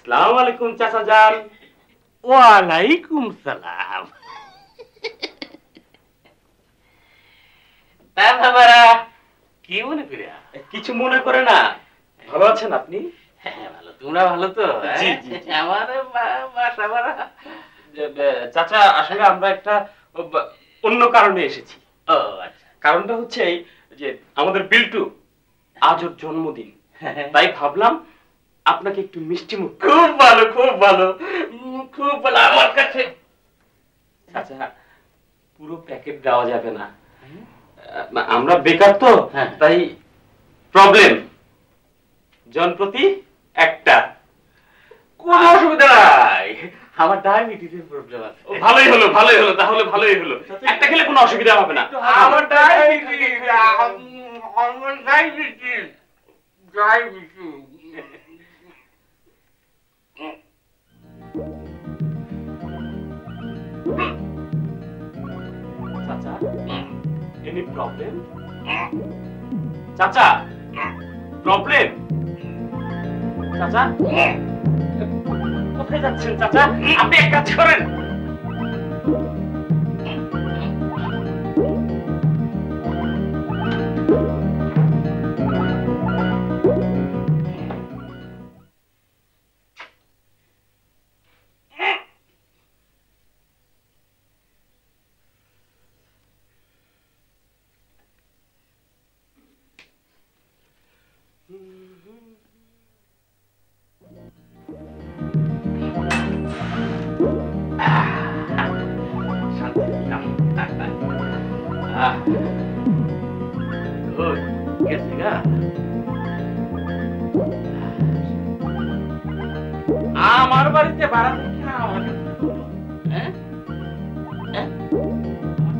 আসসালামু আলাইকুম চাচা জান। ওয়ালাইকুম সালাম। তা বাবারা কি মনে করে? কিছু মনে করে না। ভালো আছেন আপনি? হ্যাঁ ভালো। তোমরা ভালো তো? জি জি। আমার বাসা বাড়া। চাচা আসলে আমরা একটা অন্য কারণে এসেছি। ও আচ্ছা। কারণটা হচ্ছে যে আমাদের বিল্টু আজ ওর জন্মদিন, তাই ভাবলাম আপনাকে একটু মিষ্টি মুখ। খুব ভালো খুব ভালো খুব ভালো। আমার কাছে আচ্ছা পুরো প্যাকেট দেওয়া যাবে না, আমরা বেকার তো, তাই প্রবলেম জনপ্রতি একটা। কোন অসুবিধা নাই, আমার ডায়াবেটিসের প্রবলেম আছে। ভালোই হলো ভালোই হলো, তাহলে ভালোই হলো। একটা খেলে কোনো অসুবিধা হবে না। আমার ডায়াবেটিস আমার ডায়াবেটিস ডায়াবেটিস। চাচা এনি প্রবলেম? চাচা প্রবলেম? চাচা কোথায় যাচ্ছেন চাচা? আপনি এক কাজ করেন, আমার বাড়িতে ভাড়া থেকে আমাকে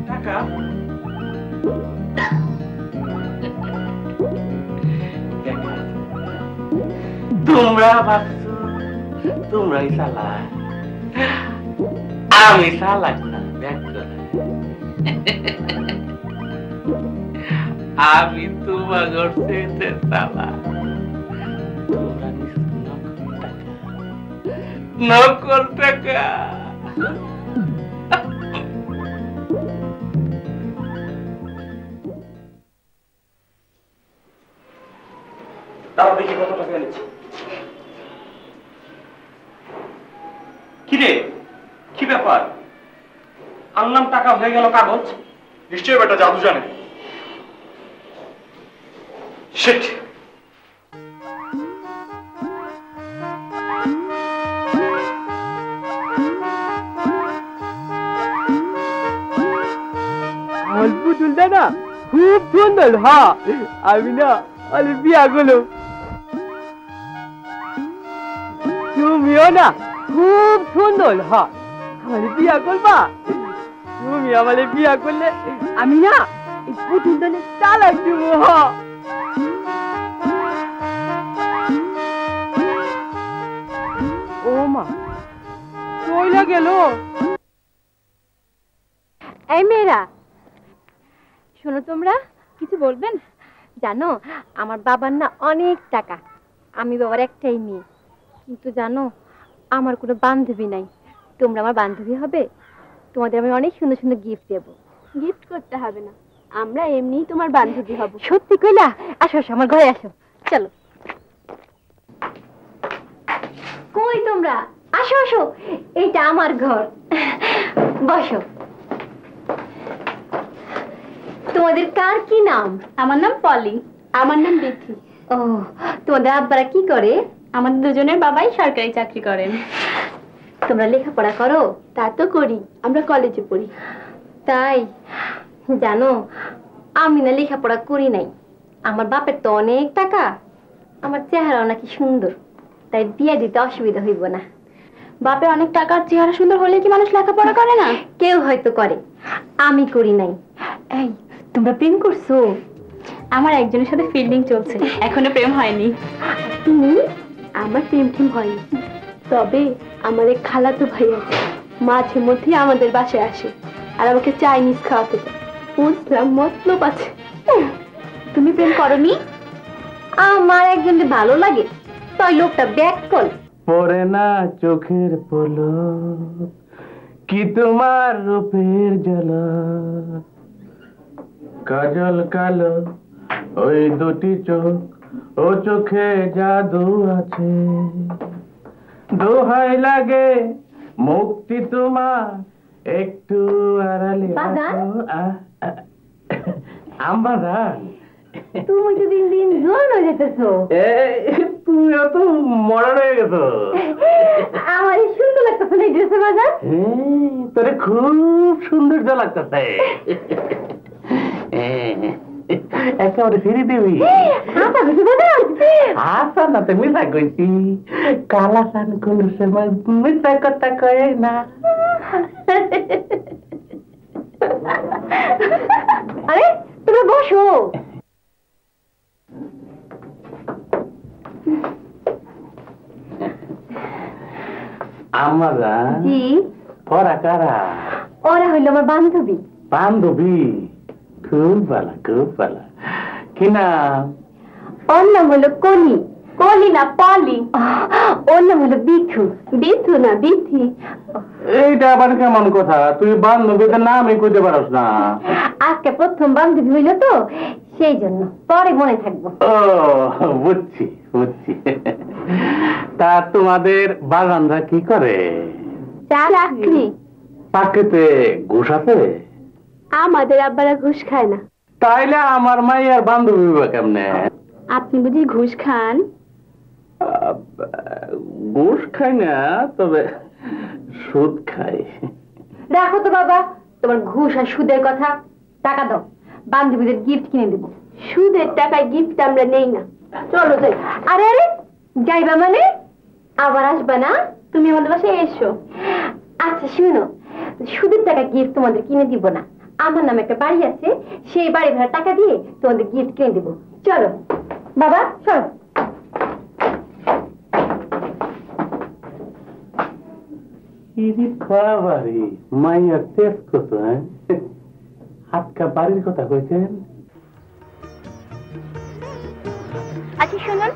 টাকা তোমরা ভাবছো তোমরাই চালাক, আমি চালাক না। আমি তোমার চেয়ে চালাক। তোমরা নকল টাকা তাও দেখি কত টাকা এনেছি। কিরে কি ব্যাপার? আনলাম টাকা হয়ে গেল কাগজ। নিশ্চয়ই বেটা জাদু জানে। শিট। পুতুলটা না খুব সুন্দর। হ্যাঁ আমি না অলি বিয়া করলো। তুমিও না খুব সুন্দর। হ্যাঁ আমার বিয়া করবা? তুমি আমার বিয়া করলে আমি না এই পুতুলটা চালাক দিব। ও মা চইলা গেল। এই মেয়েরা শোনো, তোমরা কিছু বলবেন? জানো আমার বাবার না অনেক টাকা, আমি বাবার একটাই মেয়ে, কিন্তু জানো আমার কোনো বান্ধবী নাই। তোমরা আমার বান্ধবী হবে, তোমাদের আমি অনেক সুন্দর সুন্দর গিফট দেবো। গিফট করতে হবে না, আমরা এমনিই তোমার বান্ধবী হব। সত্যি কইলা? আসো আসো আমার ঘরে আসো, চলো। কই তোমরা? আসো আসো, এইটা আমার ঘর, বসো। তোমাদের কার কি নাম? আমার নাম পলি। আমার নাম বিথি। ও, তোমাদের আব্বারা কি করে? আমাদের দুজনের বাবাই সরকারি চাকরি করেন। তোমরা লেখাপড়া করো? তা তো করি, আমরা কলেজে পড়ি। তাই? জানো আমি না লেখাপড়া করি নাই, আমার বাপের তো অনেক টাকা, আমার চেহারাও নাকি সুন্দর, তাই বিয়ে দিতে অসুবিধা হইব না। বাপের অনেক টাকার চেহারা সুন্দর হলে কি মানুষ লেখাপড়া করে না? কেউ হয়তো করে, আমি করি নাই। এই তোমরা প্রেম করছো? আমার একজনের সাথে ফিল্ডিং চলছে, এখনো প্রেম হয়নি। তুমি? আমার প্রেম টেম হয়নি, তবে আমার এক খালাতো ভাই আছে, মাঝে মধ্যে আমাদের বাসায় আসে আর আমাকে চাইনিজ খাওয়াতে চায়। বুঝলাম মতলব আছে। তুমি প্রেম করনি? আমার একজনকে ভালো লাগে, তাই লোকটা ব্যাক কল, পড়ে না চোখের পলক, কি তোমার রূপের ঝলক। কাজল কালো ওই দুটি চোখ, ও চোখে জাদু আছে। দোহাই লাগে মুক্তি তোমার, একটু আড়ালে আমরা। তুমি তো দিন দিন জোয়ান হয়ে যেতেছো। তুমিও তো মডার্ন হয়ে গেছো। আমার সুন্দর লাগতেছে না ড্রেসে বাজার? তোরে খুব সৌন্দর্য লাগতেছে। একেবারে ফিরে দিবি। আচ্ছা না তো মিথ্যা কইছি, কালা সান কোন সময় মিথ্যা কথা কয় না। আরে তুমি বসো। আমরা জি। ওরা কারা? ওরা হইল আমার বান্ধবী। বান্ধবী? খুব ভালো, খুব ভালো। কি নাম? ওর নাম হলো কলি। কলি না পলি। ওর নাম হলো বিথু। বিথু না বিথি। এইটা আবার কেমন কথা? তুই বান্ধবীদের নামই কইতে পারস না। আজকে প্রথম বান্ধবী হইল তো, সেই জন্য পরে মনে থাকবো। ও বুঝছি বুঝছি। তা তোমাদের বাগানরা কি করে? চাকরি। চাকরিতে ঘুষ আছে? আমাদের আব্বারা ঘুষ খায় না। তাইলে আমার মাইয়ার বান্ধবী বা কেমনে? আপনি বুঝি ঘুষ খান? ঘুষ খাই না, তবে সুদ খাই। দেখো তো বাবা, তোমার ঘুষ আর সুদের কথা। টাকা দাও, বান্ধবীদের গিফট কিনে দেবো। সুদের টাকায় গিফট আমরা নেই না। চলো যাই। আরে আরে যাইবা মানে? আবার আসবা না? তুমি আমাদের বাসায় এসো। আচ্ছা শুনো, সুদের টাকা গিফট তোমাদের কিনে দিব না। আমার নামে একটা বাড়ি আছে, সেই বাড়ি ভাড়া টাকা দিয়ে তোমাদের গিফট কিনে দেবো। চলো বাবা, চলো। বাড়ি মাইয়ার টেস্ট কত? হাতকা বাড়ির কথা কইছেন? আচ্ছা শুনুন,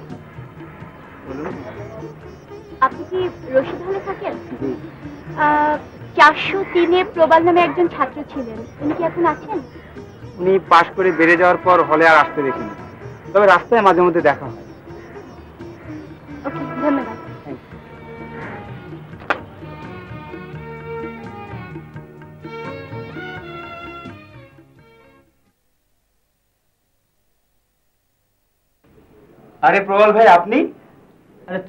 আপনি কি রশিদ হলে থাকেন? 403-এ প্রবাল নামে একজন ছাত্র ছিলেন, উনি কি এখন আছেন? উনি পাশ করে বেড়ে যাওয়ার পর হলে আর আসতে দেখিনি, তবে রাস্তায় মাঝে মধ্যে দেখা হয়। ওকে, ধন্যবাদ। আরে প্রবল ভাই, আপনি? আরে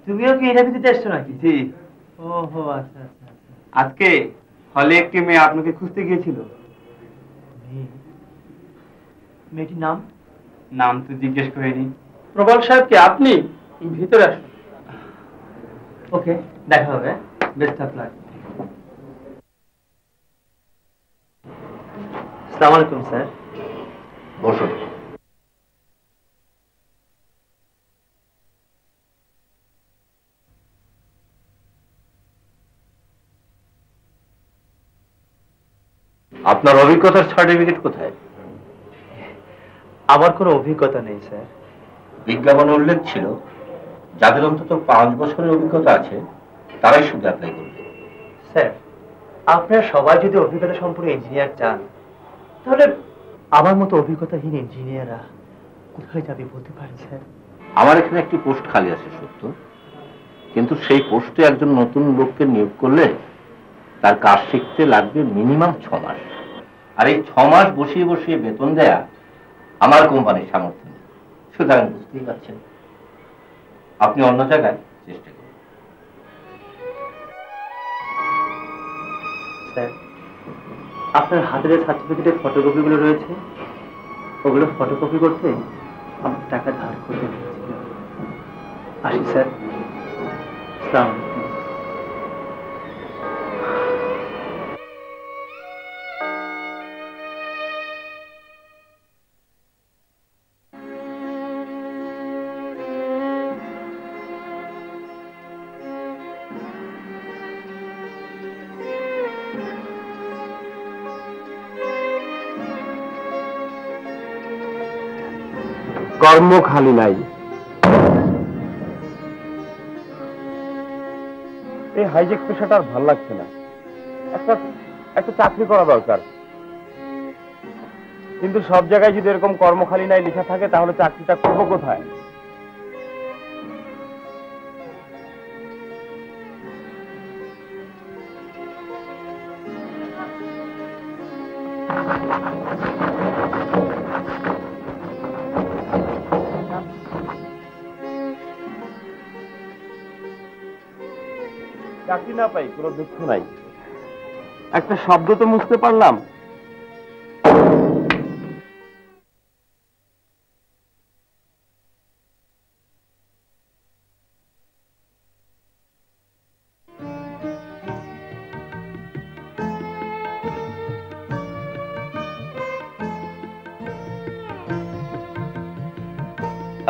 তুমিও কি ইন্টারভিউ দিতে এসছো নাকি? জি। ওহো আচ্ছা আচ্ছা। আজকে হলে একটি মেয়ে আপনাকে খুঁজতে গিয়েছিল। মেয়েটির নাম তো জিজ্ঞেস করিনি। প্রবল সাহেব কি আপনি? ভিতরে আসুন। ওকে, দেখা হবে। Best of luck. আসসালামু আলাইকুম স্যার। বসুন। আপনার অভিজ্ঞতার সার্টিফিকেট কোথায়? আমার কোনো অভিজ্ঞতা নেই স্যার। বিজ্ঞাপনে উল্লেখ ছিল যাদের অন্তত 5 বছরের অভিজ্ঞতা আছে তারাই শুধু অ্যাপ্লাই করবে। স্যার, আপনারা সবাই যদি অভিজ্ঞতা সম্পন্ন ইঞ্জিনিয়ার চান, তাহলে আমার মতো অভিজ্ঞতাহীন ইঞ্জিনিয়াররা কোথায় যাবে বলতে পারেন স্যার? আমার এখানে একটি পোস্ট খালি আছে সত্য, কিন্তু সেই পোস্টে একজন নতুন লোককে নিয়োগ করলে তার কাজ শিখতে লাগবে মিনিমাম 6 মাস। আর এই 6 মাস বসিয়ে বসিয়ে বেতন দেয়া আমার কোম্পানির সামর্থ্য নেই। সুতরাং বুঝতেই পারছেন, আপনি অন্য জায়গায় চেষ্টা করুন। স্যার, আপনার হাতে যে সার্টিফিকেটের ফটোকপিগুলো রয়েছে, ওগুলো ফটোকপি করতে আমার টাকা ধার করতে হয়েছিল। আসি স্যার। আসসালামু আলাইকুম। কর্ম খালি নাই। হাইজেক পেশাটা আর ভাল লাগছে না। একটা একটা চাকরি করা দরকার, কিন্তু সব জায়গায় যদি এরকম কর্মখালী নাই লেখা থাকে তাহলে চাকরিটা করবো কোথায়? চাকরি না পাই কোনো দুঃখ নাই, একটা শব্দ তো মুছতে পারলাম।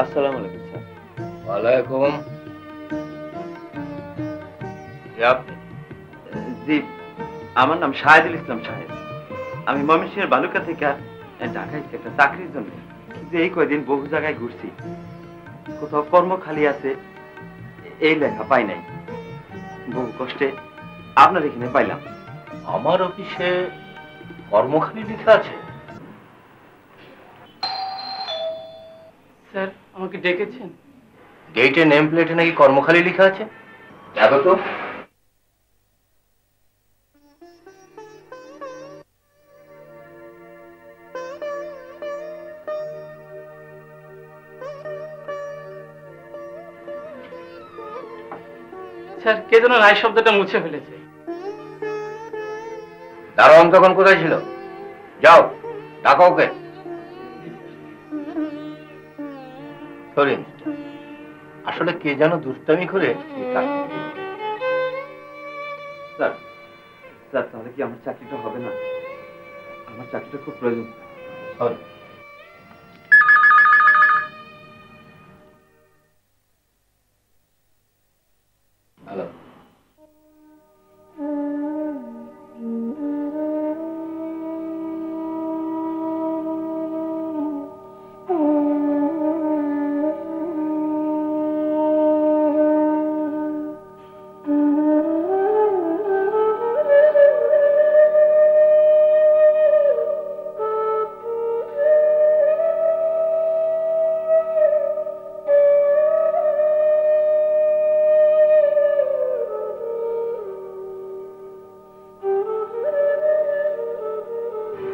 আসসালামু আলাইকুম স্যার। ওয়ালাইকুম। জি, আমার নাম শাহেদুল ইসলাম সাহেব। আমি ময়মনসিংহের বালুকা থেকে ঢাকায় একটা চাকরির জন্য, কিন্তু এই কয়দিন বহু জায়গায় ঘুরছি, কোথাও কর্ম খালি আছে এই লেখা পাই নাই। বহু কষ্টে আপনার এখানে পাইলাম। আমার অফিসে কর্মখালী লেখা আছে? স্যার আমাকে ডেকেছেন? গেটে নেম প্লেটে নাকি কর্মখালী লেখা আছে। দেখো তো। স্যার কে যেন রায় শব্দটা মুছে ফেলেছে। দারোয়ান তখন কোথায় ছিল? যাও ডাকো ওকে। সরি, আসলে কে যেন দুষ্টামি করে স্যার, স্যার তাহলে কি আমার চাকরিটা হবে না? আমার চাকরিটা খুব প্রয়োজন। সরি। হ্যালো।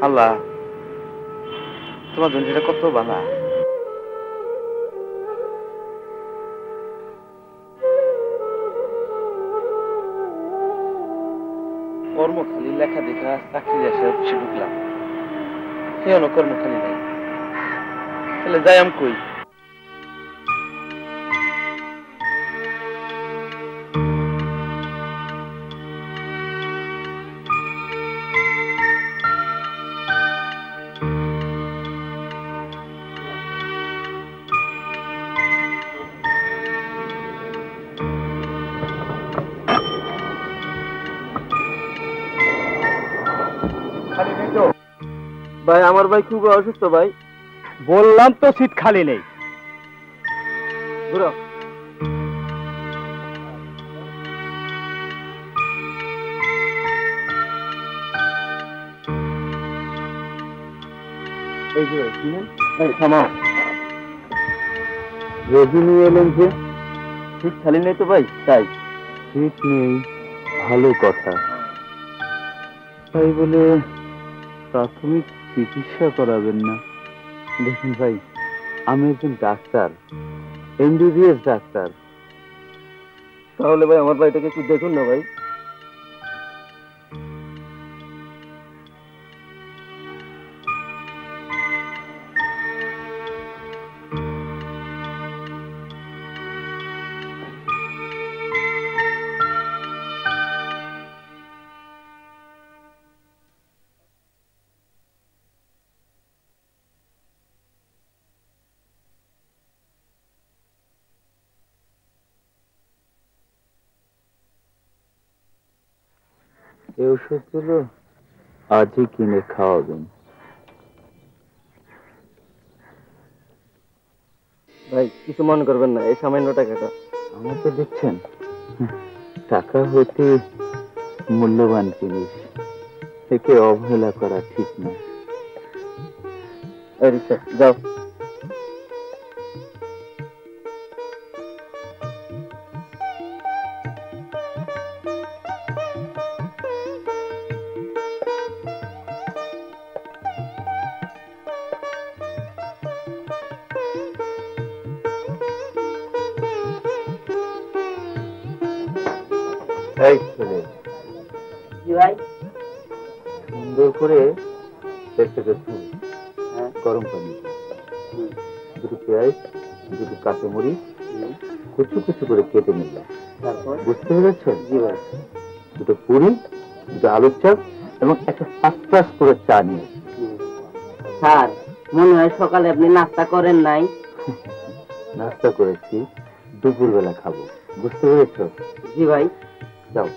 আল্লাহ, তোমার দুনিয়াটা কত বালা। কর্মখালী লেখা দেখা চাকরি আসে অফিসে ঢুকলাম, কেন কর্মখালী নাই? তাহলে যাই আমি কই? ভাই আমার ভাই খুব অসুস্থ ভাই। বললাম তো সিট খালি নেই। ঘুরো। এই যে থামাও। রজনী এলেন যে? সিট খালি নেই তো ভাই, তাই। সিট নেই, ভালো কথা। তাই বলে প্রাথমিক চিকিৎসা করাবেন না? দেখুন ভাই, আমি একজন ডাক্তার, এমবিবিএস ডাক্তার। তাহলে ভাই আমার ভাইটাকে একটু দেখুন না ভাই। এই ওষুধগুলো আজই কিনে খাওয়াবেন। ভাই কিছু মনে করবেন না, এই সামান্য টাকাটা। আমাকে দিচ্ছেন? টাকা হতে মূল্যবান জিনিস, একে অবহেলা করা ঠিক না। যাও। এই ছেলে, সুন্দর করে পেটটাকে ধুয়ে গরম পানি, দুটো পেঁয়াজ, দুটো কাঁচামরিচ কুচু কুচু করে কেটে নিলাম। তারপর বুঝতে পেরেছেন? দুটো পুরি, দুটো আলুর চপ এবং একটা ফার্স্ট ক্লাস করে চা নিয়ে। স্যার, মনে হয় সকালে আপনি নাস্তা করেন নাই? নাস্তা করেছি, দুপুরবেলা খাবো। বুঝতে পেরেছ? জি ভাই। যাও।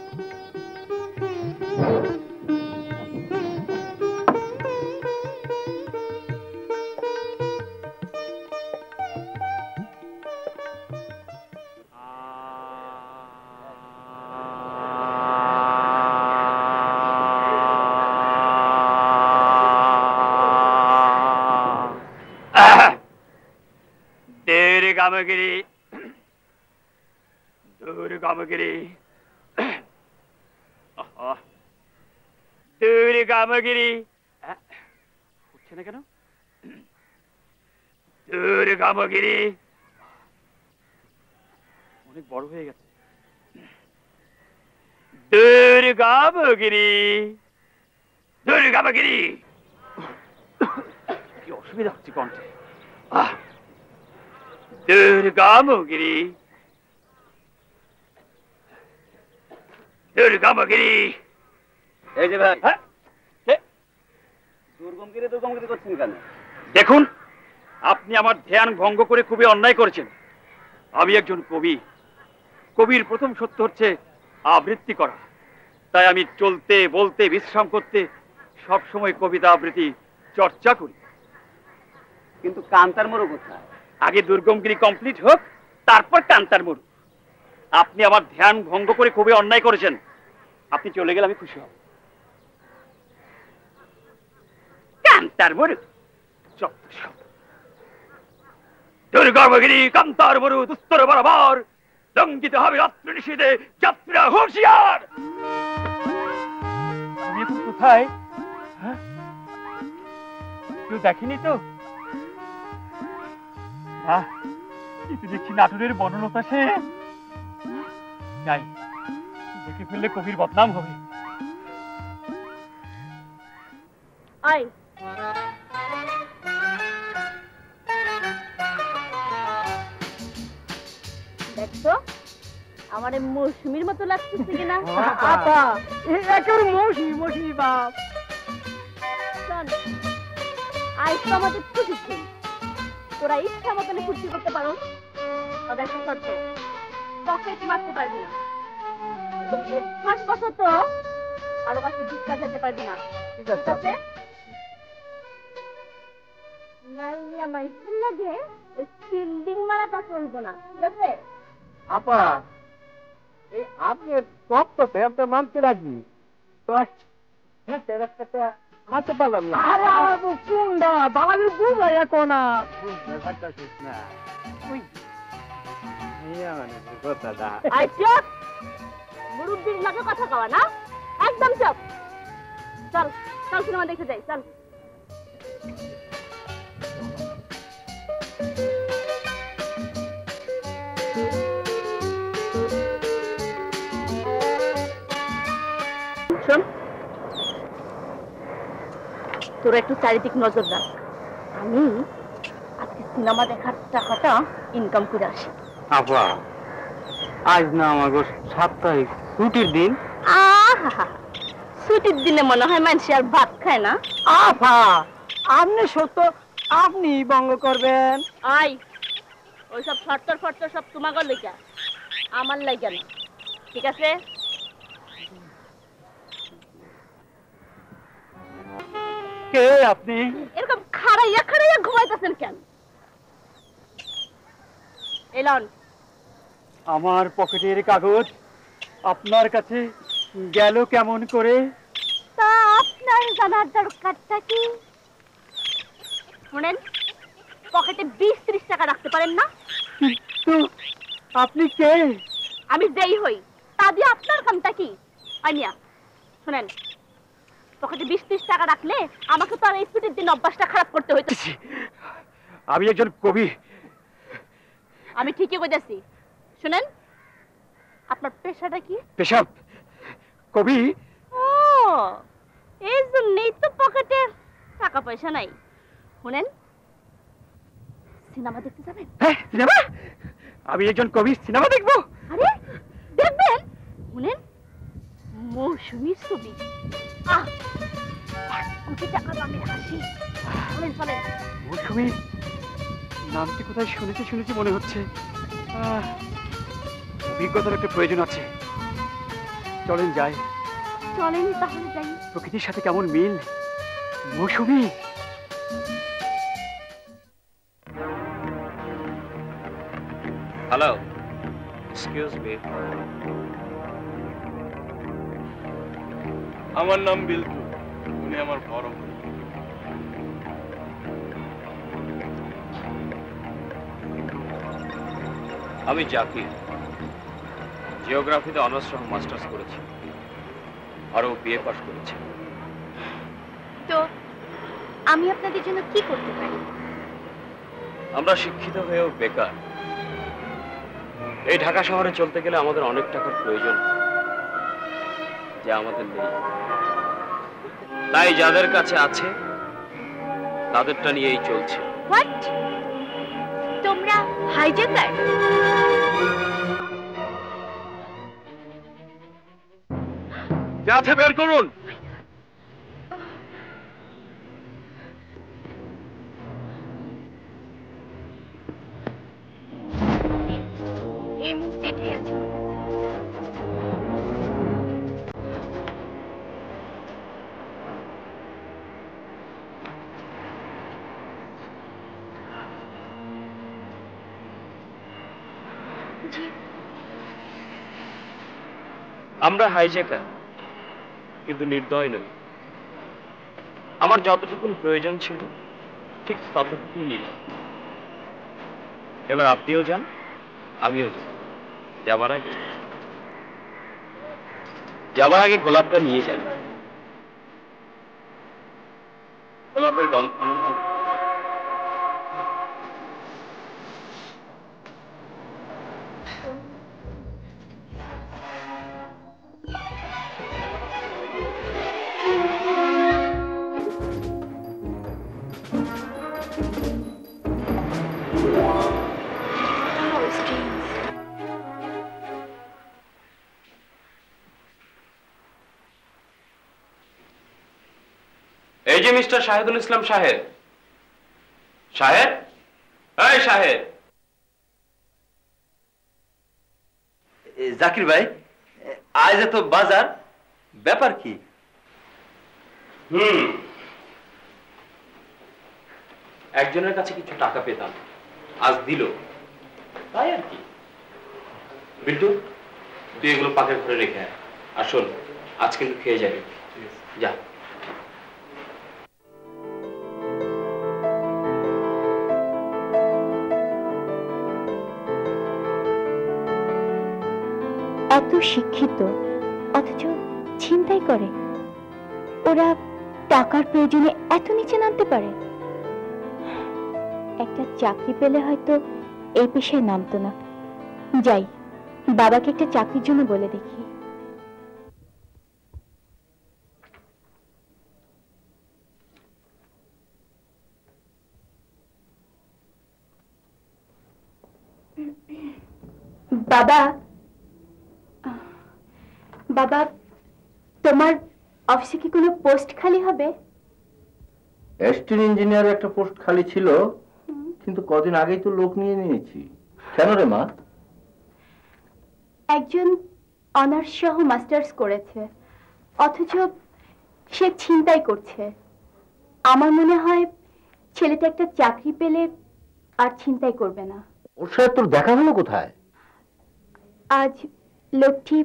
Durgamagiri, Durgamagiri, Durgamagiri. হচ্ছে না কেন? Durgamagiri. অনেক বড় হয়ে গেছে। Durgamagiri, Durgamagiri. কি অসুবিধা হচ্ছে কণ্ঠে। Durgamagiri, Durgamagiri. এই যে ভাই, দুর্গমগিরি দুর্গমগিরি করছেন কেন? দেখুন, আপনি আমার ধ্যান ভঙ্গ করে খুবই অন্যায় করেছেন। আমি একজন কবি, কবির প্রথম সত্য হচ্ছে আবৃত্তি করা। তাই আমি চলতে বলতে বিশ্রাম করতে সব সময় কবিতা আবৃত্তি চর্চা করি। কিন্তু কান্তার মরু কোথায়? আগে দুর্গমগিরি কমপ্লিট হোক, তারপর কান্তার মরু। আপনি আমার ধ্যান ভঙ্গ করে খুবই অন্যায় করেছেন। আপনি চলে গেলে আমি খুশি হব। কান্তার মরু, দুর্গমগিরি কান্তার মরু দুস্তর বরাবর লঙ্ঘিত হবে রাত্রি নিষেধে, যাত্রীরা হুঁশিয়ার। আমি এখন কোথায়? কেউ দেখেনি তো? কিন্তু দেখছি নাটোরের বনলতা সে। যাই, দেখে ফেললে কবির বদনাম হবে। দেখছো আমার মৌসুমীর মতো লাগতেছে কিনা? আপা, একেবারে মৌসুমি মৌসুমি বাপ। আজ তো আমাদের ছুটির দিন, তোরা ইচ্ছা মতনে ফুর্তি করতে পারো। তবে শর্ত, পকেট মারতে পারবি না। 5 বছর তো আরো কাছে ভিক্ষা যেতে পারবি না। ঠিক আছে? লাগে ফিল্ডিং মারাটা চলবো না। ঠিক আছে? আপা, এই আপনি সবটাতে আপনার মানতে রাখি মারতে পারলাম না। আরে আবু কুন্ডা বাবাকে বুঝাই এখন না মুরব্বীর লাগে কথা কওয়া না, একদম চুপ। চল চল সিনেমা দেখে যাই, চল। তোরা একটু চারিদিক নজর রাখ, আমি আজকে সিনেমা দেখার টাকাটা ইনকাম করে আসি। আপা, আজ না আমার সাপ্তাহিক ছুটির দিন। ছুটির দিনে মনে হয় মানুষ আর ভাত খায় না। আপা, আপনি সত্য আপনি ভঙ্গ করবেন। আই ওইসব ফট্টর ফট্টর সব তোমাকে লেগা, আমার লাগা না। ঠিক আছে? কে আপনি? এরকম খাড়াইয়া খাড়াইয়া ঘুমাইতেছেন কেন? আমার পকেটের কাগজ আপনার কাছে গেল কেমন করে? তা আপনার জানার দরকারটা কি? শুনেন, পকেটে 20-30 টাকা রাখতে পারেন না? তো আপনি কে? আমি যেই হই তা দিয়ে আপনার কামটা কি? আইনিয়া শুনেন, পকেটে 20-30 টাকা রাখলে আমাকে তো আর এই ছুটির দিন অভ্যাসটা খারাপ করতে হইতো। আমি একজন কবি। আমি ঠিকই বুঝেছি। শুনেন, আপনার পেশাটা কি? পেশা কবি। ও, এই জন্যই তো পকেটে টাকা পয়সা নাই। শুনেন, সিনেমা দেখতে যাবেন? হ্যাঁ, সিনেমা? আমি একজন কবি, সিনেমা দেখবো? আরে দেখবেন? শুনেন, মৌসুমীর ছবি। 1 কোটি টাকা দামের হাসি। চলেন চলেন। মৌসুমী নামটি কোথায় শুনেছি মনে হচ্ছে। অভিজ্ঞতার একটা প্রয়োজন আছে। চলেন যাই। চলেন তাহলে যাই। প্রকৃতির সাথে কেমন মিল। মৌসুমী, হ্যালো, এক্সকিউজ মি। আমার নাম বিল্টু, উনি আমার বড় ভাই। আমি জাকির, জিওগ্রাফিতে অনার্স সহ মাস্টার্স করেছি, আরও বিএ পাস করেছি। তো আমি আপনাদের জন্য কি করতে পারি? আমরা শিক্ষিত হয়েও বেকার। এই ঢাকা শহরে চলতে গেলে আমাদের অনেক টাকার প্রয়োজন, যা আমাদের নেই। তাই যাদের কাছে আছে তাদেরটা নিয়েই চলছে। হোয়াট? তোমরা হাইজ্যাকার? যাতে বের করুন। আমরা হাইজ্যাকার, কিন্তু নির্দয় নই। আমার যতটুকু প্রয়োজন ছিল ঠিক ততটুকুই নিলাম। এবার আপনিও যান, আমিও যাই। যাবার আগে গোলাপটা নিয়ে যান। গোলাপের গন্ধ। এই যে মিস্টার শাহেদুল ইসলাম সাহেব। সাহেব, এই সাহেব। জাকির ভাই, আজ এত বাজার, ব্যাপার কি? একজনের কাছে কিছু টাকা পেতাম, আজ দিল, তাই আর কি। বিল্টু, তুই এগুলো পাকের ঘরে রেখে আয়। আর শোন, আজ কিন্তু খেয়ে যাবে। যা। এত শিক্ষিত অথচ ছিনতাই করে। ওরা টাকার প্রয়োজনে এত নিচে নামতে পারে। একটা চাকরি পেলে হয়তো এই পেশায় নামতো না। যাই, বাবাকে একটা চাকরির জন্য বলে দেখি। বাবা, বাবা, তোমার অফিসে কি কোনো পোস্ট খালি হবে? অ্যাসিস্ট্যান্ট ইঞ্জিনিয়ার একটা পোস্ট খালি ছিল, কিন্তু কদিন আগেই তো লোক নিয়ে নিয়েছি। কেন রে মা? একজন অনার্স সহ মাস্টার্স করেছে, অথচ সে ছিনতাই করছে। আমার মনে হয় ছেলেটা একটা চাকরি পেলে আর ছিনতাই করবে না। ওর সাথে তোর দেখা হলো কোথায়? আজ লোকটি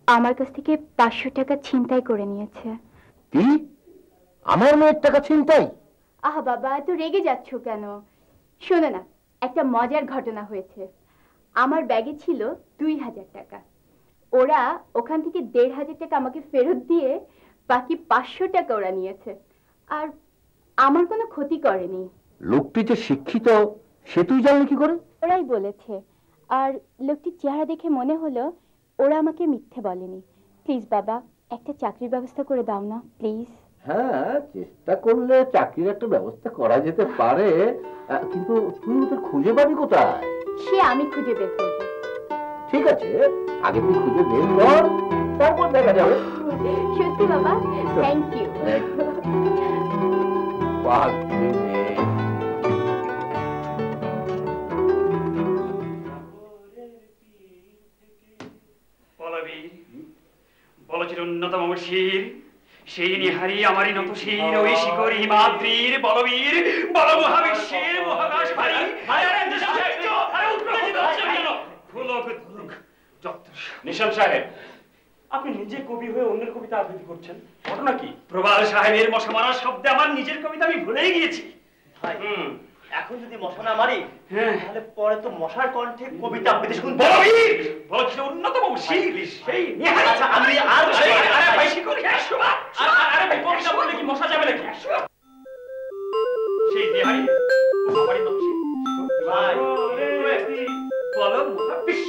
আমার কাছ থেকে 500 টাকা ছিনতাই করে নিয়েছে। কি? আমার মেয়ের টাকা ছিনতাই? আহা বাবা, এত রেগে যাচ্ছ কেন? শোনো না, একটা মজার ঘটনা হয়েছে। আমার ব্যাগে ছিল 2000 টাকা। ওরা ওখান থেকে 1500 টাকা আমাকে ফেরত দিয়ে বাকি 500 টাকা ওরা নিয়েছে। আর আমার কোনো ক্ষতি করেনি। লোকটি যে শিক্ষিত সে তুই জানলি কি করে? ওরাই বলেছে। আর লোকটির চেহারা দেখে মনে হলো ওরা আমাকে মিথ্যে বলেনি। প্লিজ বাবা, একটা চাকরির ব্যবস্থা করে দাও না প্লিজ। হ্যাঁ, চেষ্টা করলে চাকরির একটা ব্যবস্থা করা যেতে পারে, কিন্তু তুই ওদের খুঁজে পাবি কোথায়? সে আমি খুঁজে বের করবো। ঠিক আছে, আগে তুই খুঁজে বের কর, তারপর দেখা যাবে। সত্যি বাবা, থ্যাংক ইউ। বলচির অন্যতম শির সেই নিহারি আমারই নত শির ওই শিকরি মাদ্রির বলবীর বল মহাবিশ্বের মহাকাশ ভারী নিশান সাহেব, আপনি নিজে কবি হয়ে অন্যের কবিতা আবৃত্তি করছেন, ঘটনা কি? প্রবাল সাহেবের মশা মারার শব্দে আমার নিজের কবিতা আমি ভুলেই গিয়েছি। এখন যদি মশা না মারি তাহলে পরে তো মশার কণ্ঠে কবিতা আবৃত্তি শুনবো। বলছিল অন্যতম শির সেই নিহারি। আচ্ছা, আমি আর ভাই শিকরি আরে ভাই, কবিতা বললে কি মশা যাবে নাকি? সেই নিহারি আমারই নত শির ভাই বলো মহাবিশ্ব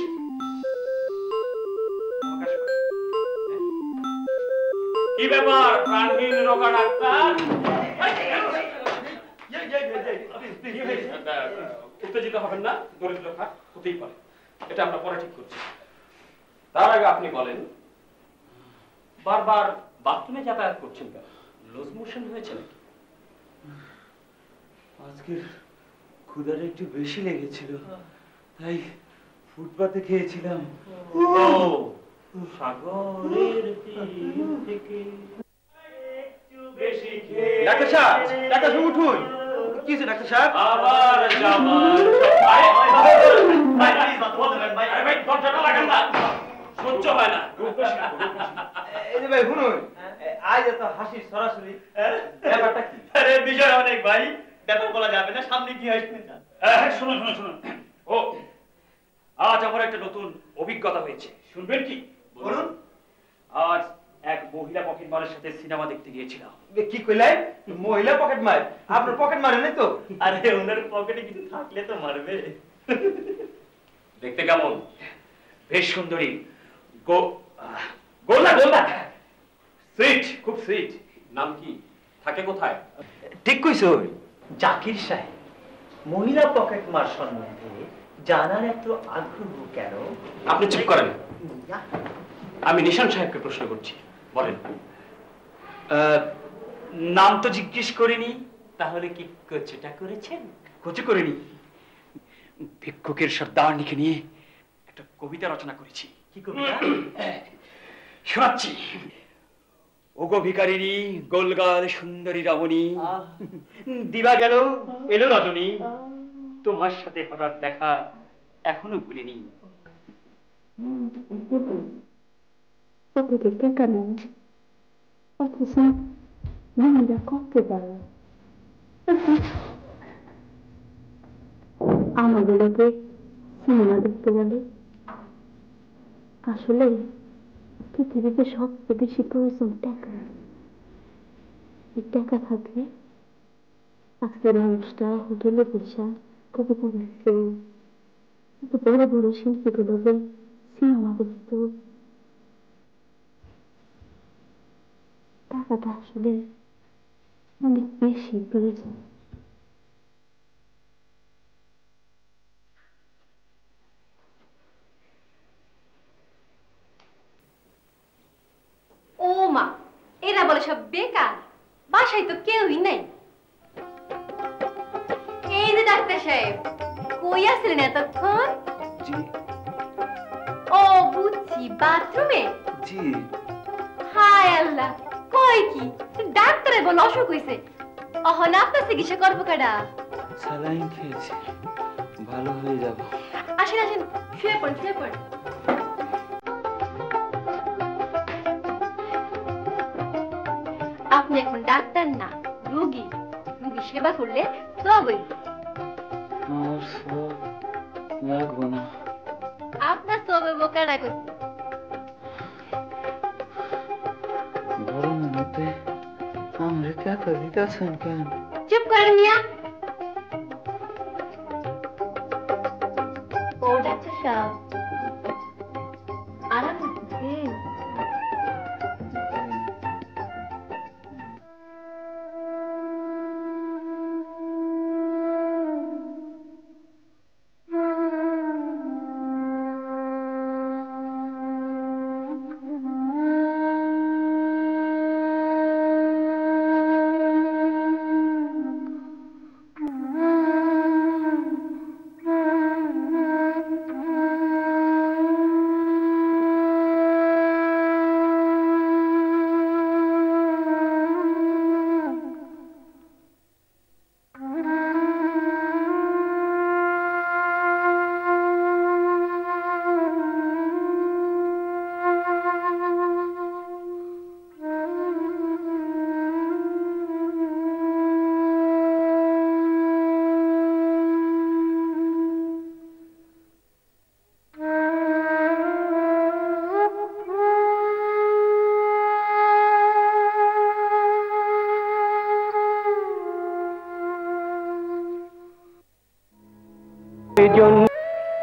কি ব্যাপার প্রাণহীন রোগা ডাক্তার? উত্তেজিত হবেন না, দরিদ্র খা হতেই পারে, এটা আমরা পরে ঠিক করছি। তার আগে আপনি বলেন, বারবার বাথরুমে যাতায়াত করছেন কেন? লুজ মোশন হয়েছে নাকি? আজকের ক্ষুধাটা একটু বেশি লেগেছিল, তাই ফুটপাতে খেয়েছিলাম। সাগরের তীর থেকে একটু বেশি খেয়ে ডাক্তার সাহেব, ডাক্তার সাহেব উঠুন। কি হয়েছে ডাক্তার সাহেব? আবার জামাল ভাই দরজাটা লাগান না, সহ্য হয় না। এই যে ভাই শুনুন, আজ এত হাসি সরাসরি ব্যাপারটা কি? আরে বিষয় অনেক ভাই, ব্যাপার বলা যাবে না, সামনে কি হয় শুনুন না। শুনুন শুনুন শুনুন, ও আজ আমার একটা নতুন অভিজ্ঞতা হয়েছে, শুনবেন কি? বলুন। আজ এক মহিলা পকেট মারের সাথে সিনেমা দেখতে গিয়েছিলাম। কি কইলেন? মহিলা পকেট মার? আপনার পকেট মারে নাই তো? আরে ওনার পকেটে কিছু থাকলে তো মারবে। দেখতে কেমন? বেশ সুন্দরী, গোলা গোলা, সুইট, খুব সুইট। নাম কি? থাকে কোথায়? ঠিক কইছো জাকির সাহেব। মহিলা পকেট মার সম্বন্ধে জানার এত আগ্রহ কেন? আপনি চুপ করেন, আমি নিশান সাহেবকে প্রশ্ন করছি, বলেন। নাম তো জিজ্ঞেস করিনি, তাহলে কি কচুটা করেছেন? কচু করিনি, ভিক্ষুকের সর্দারনিকে নিয়ে একটা কবিতা রচনা করেছি। কি কবিতা? শোনাচ্ছি। ওগো ভিখারিণী, গোলগাল সুন্দরী রমণী, দিবা গেল এলো রজনী, তোমার সাথে হঠাৎ দেখা এখনো ভুলিনি। আমাদেরকে সিনেমা দেখতে গেলে আসলে পৃথিবীতে সবচেয়ে বেশি প্রয়োজন টাকা। টাকা থাকলে আজকের মানুষটা হোটেলে বসা কবিতা লিখত, বড় বড় শিল্পীগুলোকে সিনেমা দেখত। টাকাটা আসলে অনেক বেশি প্রয়োজন। ও মা, এরা বলে সব বেকার, বাসায় তো কেউই নাই। এই যে ডাক্তার সাহেব, কই আছিলেন এতক্ষণ? ও বুঝছি, বাথরুমে। জি। হায় আল্লাহ, কই কি ডাক্তারে বল অসুখ হইছে, অহন আপনার চিকিৎসা করবো কাডা? স্যালাইন খেয়েছি, ভালো হয়ে যাব। আসেন আসেন, শুয়ে পড়েন শুয়ে পড়েন। আপনি এখন ডাক্তার না, রোগী। রোগী সেবা করলে সব হইব। আপনার সব হইব কেনা করছে? চুপ করেন মিয়া। ও ডাক্তার সাহেব, আরাম করতেছেন?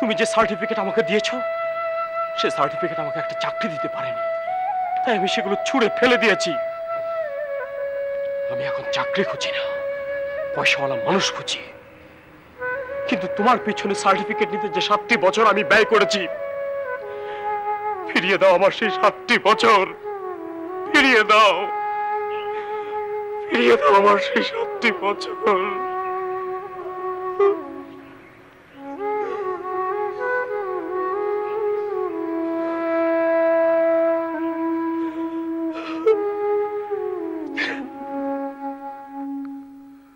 তুমি যে সার্টিফিকেট আমাকে দিয়েছো, সে সার্টিফিকেট আমাকে একটা চাকরি দিতে পারেনি, তাই আমি সেগুলো ছুঁড়ে ফেলে দিয়েছি। আমি এখন চাকরি খুঁজি না, পয়সাওয়ালা মানুষ খুঁজি। কিন্তু তোমার পিছনে সার্টিফিকেট নিতে যে 7টি বছর আমি ব্যয় করেছি, ফিরিয়ে দাও আমার সেই 7টি বছর। ফিরিয়ে দাও, ফিরিয়ে দাও আমার সেই 7টি বছর।